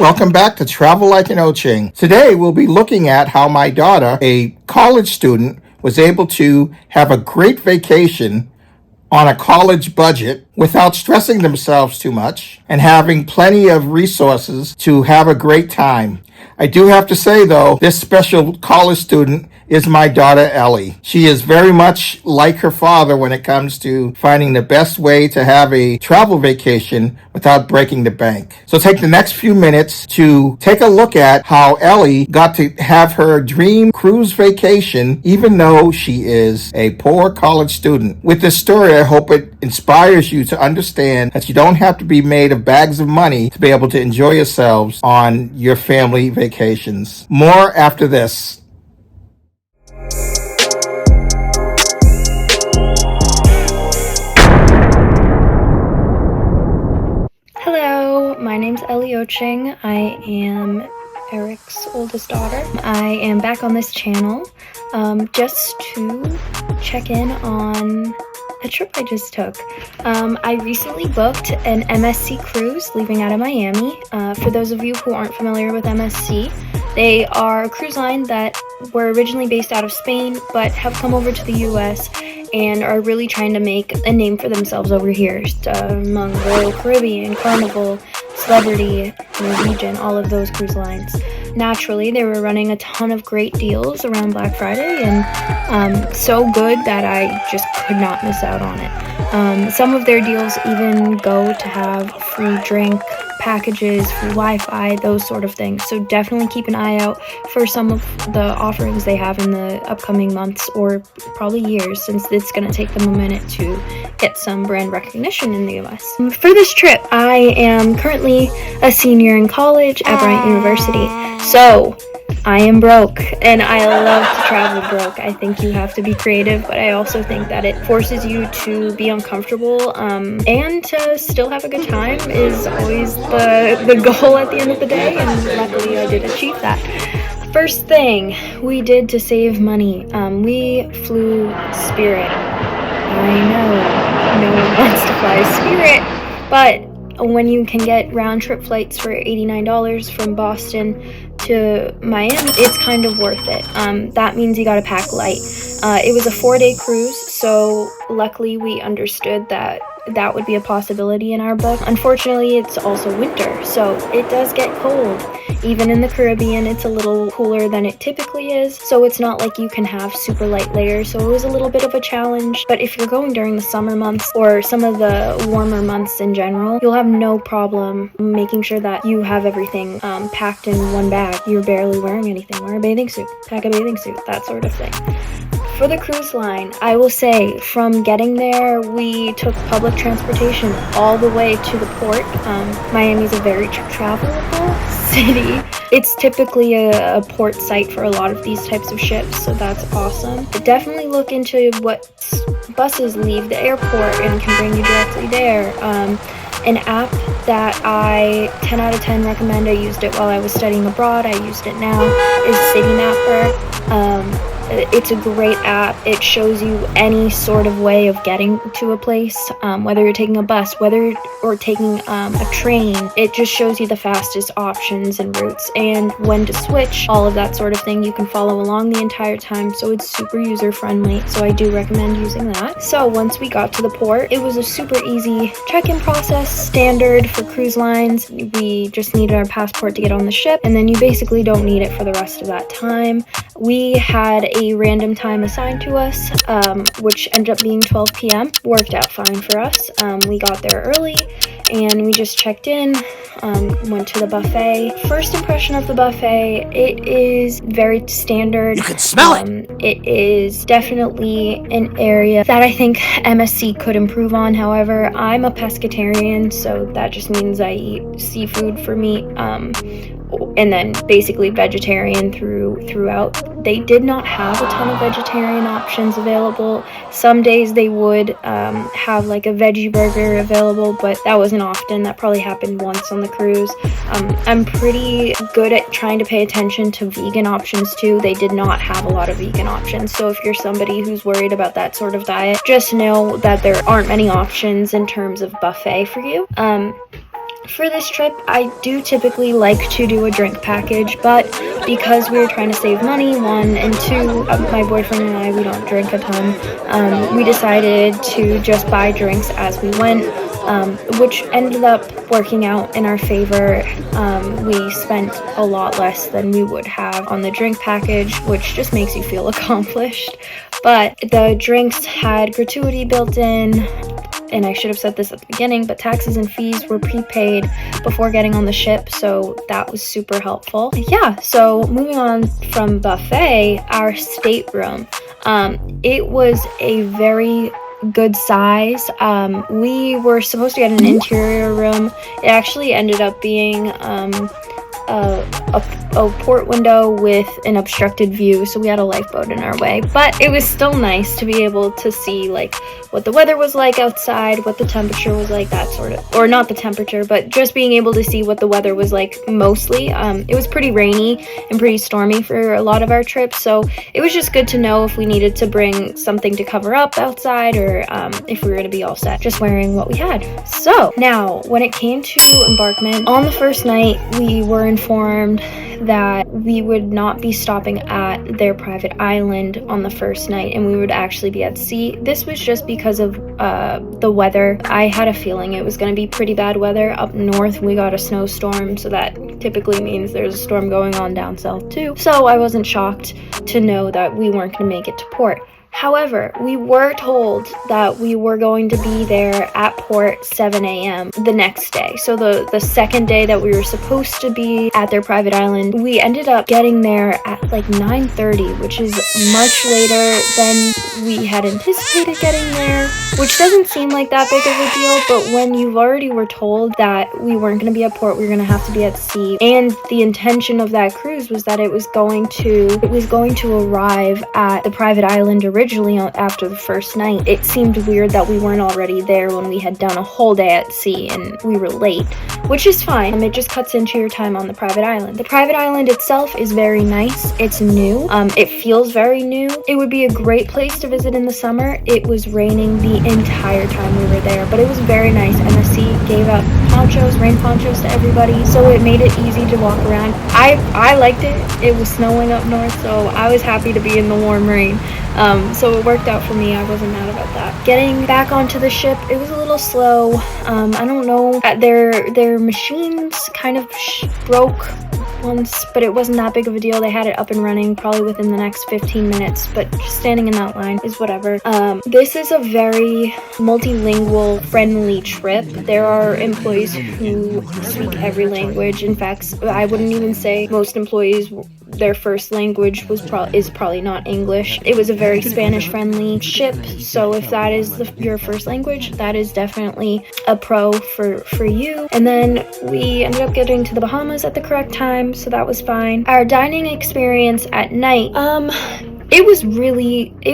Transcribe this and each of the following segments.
Welcome back to Travel Like an Ochieng. Today we'll be looking at how my daughter, a college student, was able to have a great vacation on a college budget without stressing themselves too much and having plenty of resources to have a great time. I do have to say, though, this special college student is my daughter, Ellie. She is very much like her father when it comes to finding the best way to have a travel vacation without breaking the bank. So take the next few minutes to take a look at how Ellie got to have her dream cruise vacation, even though she is a poor college student. With this story, I hope it inspires you to understand that you don't have to be made of bags of money to be able to enjoy yourselves on your family vacations. More after this. Hello, my name's Ellie Ochieng. I am Eric's oldest daughter. I am back on this channel just to check in on a trip I just took. I recently booked an MSC cruise leaving out of Miami. For those of you who aren't familiar with MSC, they are a cruise line that were originally based out of Spain but have come over to the US and are really trying to make a name for themselves over here among Royal Caribbean, Carnival, Celebrity, Norwegian, all of those cruise lines. Naturally, they were running a ton of great deals around Black Friday, and so good that I just could not miss out on it. Some of their deals even go to have free drink packages, free Wi-Fi, those sort of things. So definitely keep an eye out for some of the offerings they have in the upcoming months or probably years, since it's going to take them a minute to get some brand recognition in the US. For this trip, I am currently a senior in college at Bryant University. So I am broke, and I love to travel broke. I think you have to be creative, but I also think that it forces you to be uncomfortable, and to still have a good time is always the goal at the end of the day, and luckily I did achieve that. First thing we did to save money, we flew Spirit. I know no one wants to fly Spirit, but when you can get round-trip flights for $89 from Boston to Miami, it's kind of worth it. That means you gotta pack light. It was a 4-day cruise, so luckily we understood that that would be a possibility in our book. Unfortunately, it's also winter, so it does get cold. Even in the Caribbean, it's a little cooler than it typically is, so it's not like you can have super light layers, so it was a little bit of a challenge. But if you're going during the summer months or some of the warmer months in general, you'll have no problem making sure that you have everything packed in one bag. You're barely wearing anything. Wear a bathing suit, pack a bathing suit, that sort of thing. For the cruise line, I will say from getting there, we took public transportation all the way to the port. Miami's a very travelable city. It's typically a port site for a lot of these types of ships, so that's awesome. But definitely look into what buses leave the airport and can bring you directly there. An app that I 10 out of 10 recommend. I used it while I was studying abroad. I used it now, is Citymapper. It's a great app. It shows you any sort of way of getting to a place, whether you're taking a bus, whether or taking a train. It just shows you the fastest options and routes and when to switch, all of that sort of thing. You can follow along the entire time, so it's super user-friendly, so I do recommend using that. So once we got to the port, it was a super easy check-in process, standard for cruise lines. We just needed our passport to get on the ship, and then you basically don't need it for the rest of that time. We had a random time assigned to us, which ended up being 12 p.m. Worked out fine for us. We got there early and we just checked in, went to the buffet. First impression of the buffet, it is very standard. You can smell it! It is definitely an area that I think MSC could improve on. However, I'm a pescatarian, so that just means I eat seafood for meat, and then basically vegetarian throughout. They did not have a ton of vegetarian options available. Some days they would have like a veggie burger available, but that wasn't often. That probably happened once on the cruise. I'm pretty good at trying to pay attention to vegan options too. They did not have a lot of vegan options, so if you're somebody who's worried about that sort of diet, just know that there aren't many options in terms of buffet for you. For this trip, I do typically like to do a drink package, but because we were trying to save money, one, and two, my boyfriend and I, we don't drink a ton, we decided to just buy drinks as we went, which ended up working out in our favor. We spent a lot less than we would have on the drink package, which just makes you feel accomplished. But the drinks had gratuity built in, and I should have said this at the beginning, but taxes and fees were prepaid before getting on the ship, so that was super helpful. Yeah, so moving on from buffet, our stateroom. It was a very good size. We were supposed to get an interior room. It actually ended up being a port window with an obstructed view, so we had a lifeboat in our way, but it was still nice to be able to see like what the weather was like outside, what the temperature was like, that sort of, or not the temperature, but just being able to see what the weather was like mostly. It was pretty rainy and pretty stormy for a lot of our trips, so it was just good to know if we needed to bring something to cover up outside, or if we were going to be all set just wearing what we had. So now when it came to embarkment, on the first night we were informed that we would not be stopping at their private island on the first night, and we would actually be at sea. This was just because of the weather. I had a feeling it was going to be pretty bad weather. Up north we got a snowstorm, so that typically means there's a storm going on down south too, so I wasn't shocked to know that we weren't going to make it to port. However, we were told that we were going to be there at port 7 a.m. the next day. So the second day that we were supposed to be at their private island, we ended up getting there at like 9:30, which is much later than we had anticipated getting there, which doesn't seem like that big of a deal, but when you already were told that we weren't going to be at port, we were going to have to be at sea, and the intention of that cruise was that it was going to arrive at the private island originally after the first night, it seemed weird that we weren't already there when we had done a whole day at sea and we were late, which is fine. It just cuts into your time on the private island. The private island itself is very nice. It's new. It feels very new. It would be a great place to visit in the summer. It was raining the entire time we were there, but it was very nice. MSC gave out ponchos, rain ponchos to everybody, so it made it easy to walk around. I liked it. It was snowing up north, so I was happy to be in the warm rain. So it worked out for me. I wasn't mad about that. Getting back onto the ship, it was a little slow. I don't know. Their machines kind of broke once, but it wasn't that big of a deal. They had it up and running probably within the next 15 minutes, but just standing in that line is whatever. This is a very multilingual, friendly trip. There are employees who speak every language. In fact, I wouldn't even say most employees, their first language is probably not English. It was a very Spanish-friendly ship, so if that is your first language, that is definitely a pro for you. And then we ended up getting to the Bahamas at the correct time, so that was fine. Our dining experience at night, it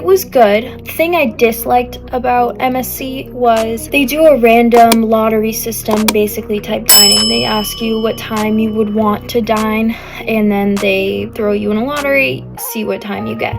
was good. The thing I disliked about MSC was they do a random lottery system, basically type dining. They ask you what time you would want to dine, and then they throw you in a lottery, see what time you get.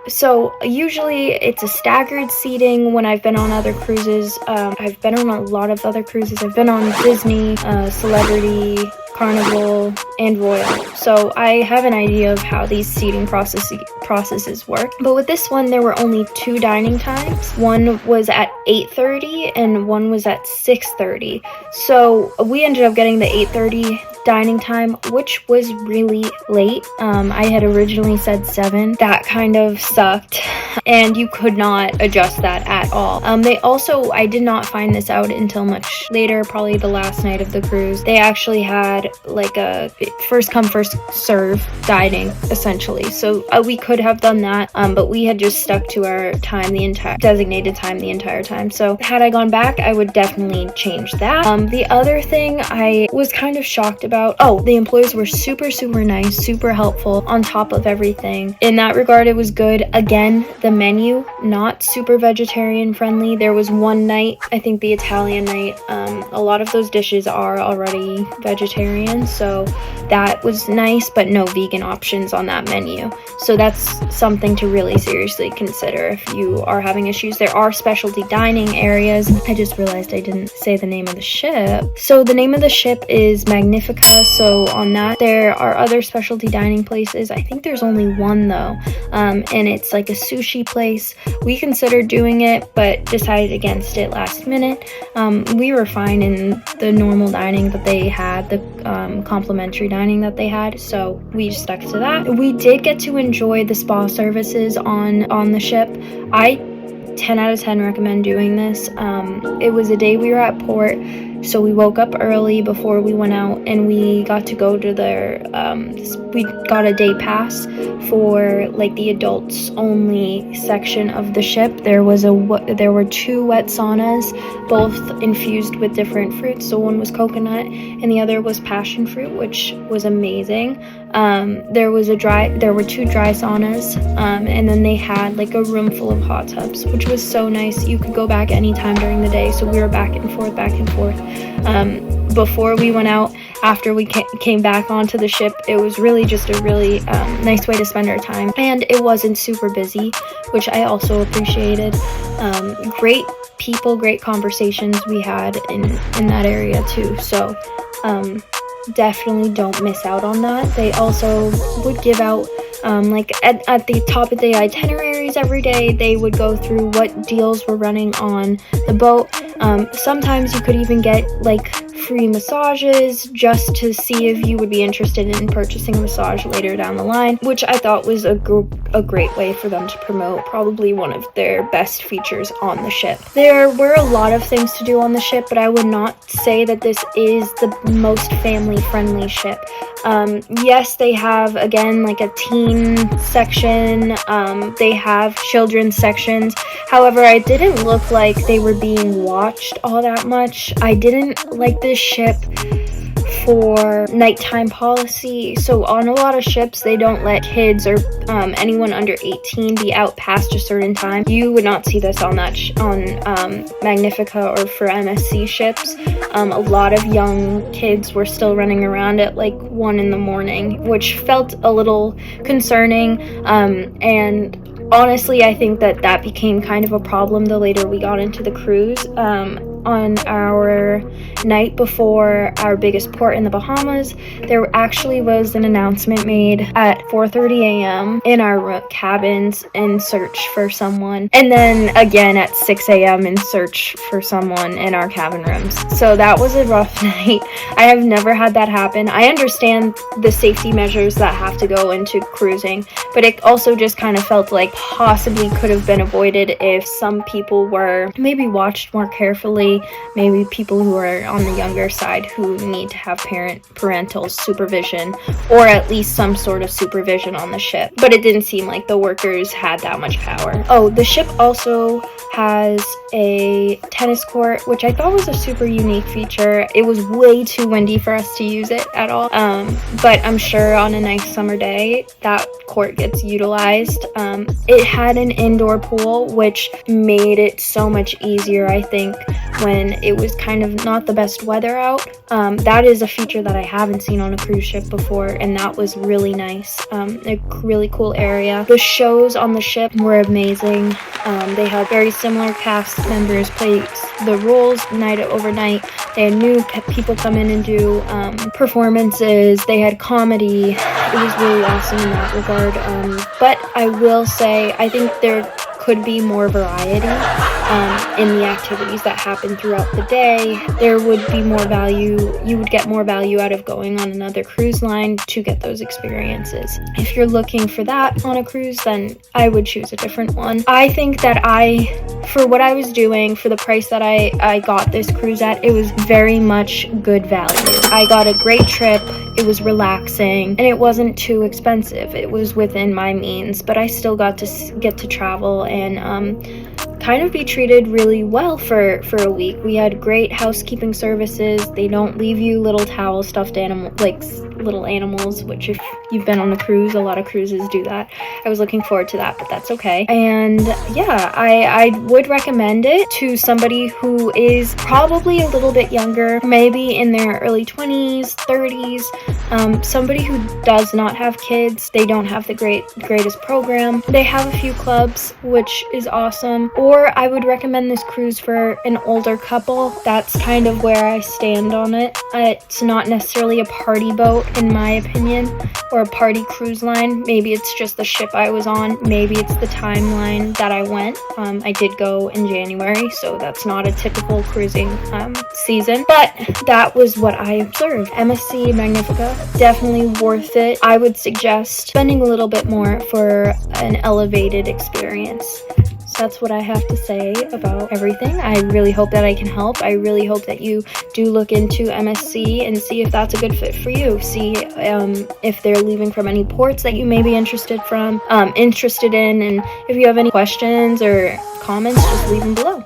So usually it's a staggered seating. When I've been on other cruises, I've been on a lot of other cruises. I've been on Disney, Celebrity, Carnival, and Royal. So I have an idea of how these seating processes work. But with this one, there were only 2 dining times. One was at 8:30 and one was at 6:30. So we ended up getting the 8:30 dining time, which was really late. I had originally said 7. That kind of sucked, and you could not adjust that at all. They also, I did not find this out until much later, probably the last night of the cruise. They actually had like a first come first serve dining essentially, so we could have done that, but we had just stuck to our time, the entire designated time the entire time. So had I gone back, I would definitely change that. The other thing I was kind of shocked about about. Oh, the employees were super nice, super helpful on top of everything. In that regard, it was good. Again, the menu, not super vegetarian friendly. There was one night, I think the Italian night, a lot of those dishes are already vegetarian, so that was nice, but no vegan options on that menu. So that's something to really seriously consider if you are having issues. There are specialty dining areas. I just realized I didn't say the name of the ship. So the name of the ship is Magnifica. So on that, there are other specialty dining places. I think there's only one though, and it's like a sushi place. We considered doing it, but decided against it last minute. We were fine in the normal dining that they had, the complimentary dining that they had, so we just stuck to that. We did get to enjoy the spa services on the ship. I 10 out of 10 recommend doing this. It was a day we were at port, so we woke up early before we went out, and we got to go to their we got a day pass for like the adults only section of the ship. There were 2 wet saunas, both infused with different fruits. So one was coconut and the other was passion fruit, which was amazing. There were 2 dry saunas, and then they had like a room full of hot tubs, which was so nice. You could go back anytime during the day, so we were back and forth. Before we went out, after we came back onto the ship, it was really just a really nice way to spend our time, and it wasn't super busy, which I also appreciated. Great people, great conversations we had in that area too, so definitely don't miss out on that. They also would give out like at the top of the itineraries every day, they would go through what deals were running on the boat. Sometimes you could even get like free massages just to see if you would be interested in purchasing a massage later down the line, which I thought was a great way for them to promote probably one of their best features on the ship. There were a lot of things to do on the ship, but I would not say that this is the most family-friendly ship. Yes, they have, again, like a teen section, they have children's sections. However, it didn't look like they were being watched all that much. I didn't like this ship for nighttime policy. So on a lot of ships, they don't let kids or anyone under 18 be out past a certain time. You would not see this on Magnifica or for MSC ships. A lot of young kids were still running around at like 1 in the morning, which felt a little concerning, and honestly, I think that became kind of a problem the later we got into the cruise. On our night before our biggest port in the Bahamas, there actually was an announcement made at 4:30 a.m. in our cabins in search for someone, and then again at 6 a.m. in search for someone in our cabin rooms. So that was a rough night. I have never had that happen. I understand the safety measures that have to go into cruising, but it also just kind of felt like possibly could have been avoided if some people were maybe watched more carefully. Maybe people who are on the younger side who need to have parental supervision, or at least some sort of supervision on the ship. But it didn't seem like the workers had that much power. Oh, the ship also has a tennis court, which I thought was a super unique feature. It was way too windy for us to use it at all, but I'm sure on a nice summer day that court gets utilized. It had an indoor pool, which made it so much easier, I think, when it was kind of not the best weather out. That is a feature that I haven't seen on a cruise ship before, and that was really nice. A really cool area. The shows on the ship were amazing. They had very similar cast members play the roles overnight. They had new people come in and do performances. They had comedy. It was really awesome in that regard. But I will say, I think there could be more variety in the activities that happen throughout the day. There would be more value. You would get more value out of going on another cruise line to get those experiences. If you're looking for that on a cruise, then I would choose a different one. I think that for what I was doing, for the price that I got this cruise at, it was very much good value. I got a great trip. It was relaxing, and it wasn't too expensive. It was within my means, but I still got to travel and kind of be treated really well for a week. We had great housekeeping services. They don't leave you little towel stuffed animal, like little animals, which if you've been on a cruise, a lot of cruises do that. I was looking forward to that, but that's okay. And yeah, I would recommend it to somebody who is probably a little bit younger, maybe in their early 20s, 30s, somebody who does not have kids. They don't have the greatest program. They have a few clubs, which is awesome. Or I would recommend this cruise for an older couple. That's kind of where I stand on it. It's not necessarily a party boat, in my opinion, or a party cruise line. Maybe it's just the ship I was on. Maybe it's the timeline that I went. I did go in January, so that's not a typical cruising season, but that was what I observed. MSC Magnifica, definitely worth it. I would suggest spending a little bit more for an elevated experience. So that's what I have to say about everything. I really hope that I can help. I really hope that you do look into MSC and see if that's a good fit for you. See if they're leaving from any ports that you may be interested in, and if you have any questions or comments, just leave them below.